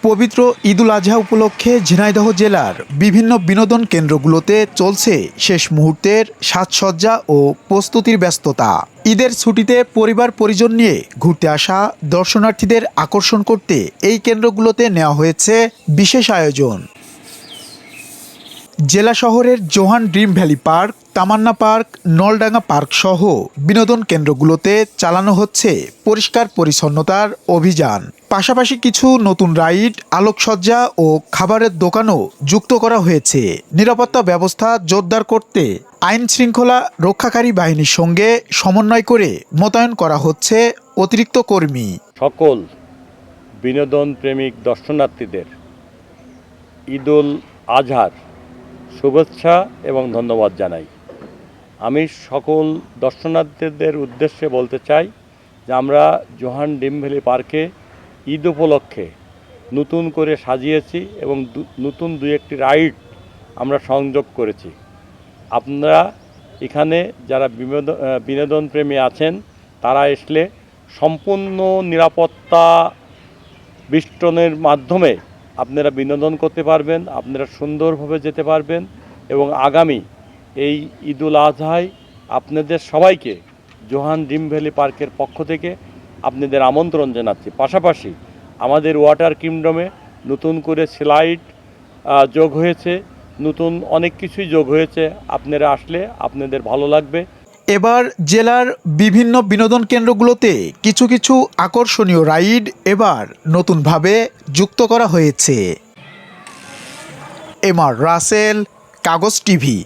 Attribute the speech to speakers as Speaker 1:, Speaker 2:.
Speaker 1: পবিত্র ঈদুল আজহা উপলক্ষে ঝিনাইদহ জেলার বিভিন্ন বিনোদন কেন্দ্রগুলোতে চলছে শেষ মুহূর্তের সাজসজ্জা ও প্রস্তুতির ব্যস্ততা। ঈদের ছুটিতে পরিবার পরিজন নিয়ে ঘুরতে আসা দর্শনার্থীদের আকর্ষণ করতে এই কেন্দ্রগুলোতে নেওয়া হয়েছে বিশেষ আয়োজন। জেলা শহরের জোহান ড্রিম ভ্যালি পার্ক, তামান্না পার্ক, নলডাঙ্গা পার্ক সহ বিনোদন কেন্দ্রগুলোতে চালানো হচ্ছে পরিষ্কার পরিচ্ছন্নতার অভিযান। পাশাপাশি কিছু নতুন রাইড, আলোকসজ্জা ও খাবারের দোকানও যুক্ত করা হয়েছে। নিরাপত্তা ব্যবস্থা জোরদার করতে আইন শৃঙ্খলা রক্ষাকারী বাহিনীর সঙ্গে সমন্বয় করে মোতায়েন করা হচ্ছে অতিরিক্ত কর্মী।
Speaker 2: সকল বিনোদন প্রেমিক দর্শনার্থীদের ঈদুল আজহার শুভেচ্ছা এবং ধন্যবাদ জানাই। আমি সকল দর্শনার্থীদের উদ্দেশ্যে বলতে চাই যে আমরা জোহান ড্রিম ভ্যালি পার্কে ঈদ উপলক্ষে নতুন করে সাজিয়েছি এবং নতুন দুই একটি রাইড আমরা সংযোগ করেছি। আপনারা এখানে যারা বিনোদন প্রেমী আছেন তারা আসলে সম্পূর্ণ নিরাপত্তা বেষ্টনের মাধ্যমে আপনারা বিনোদন করতে পারবেন, আপনারা সুন্দরভাবে যেতে পারবেন এবং আগামী এই ঈদুল আজহায় আপনাদের সবাইকে জোহান ড্রিম ভ্যালি পার্কের পক্ষ থেকে আপনাদের আমন্ত্রণ জানাচ্ছি। পাশাপাশি আমাদের ওয়াটার কিংডমে নতুন করে স্লাইড যোগ হয়েছে, নতুন অনেক কিছুই যোগ হয়েছে। আপনারা আসলে আপনাদের ভালো লাগবে।
Speaker 1: এবার জেলার বিভিন্ন বিনোদন কেন্দ্রগুলোতে কিছু কিছু আকর্ষণীয় রাইড এবার নতুনভাবে যুক্ত করা হয়েছে। এমআর রাসেল, কাগজ টিভি।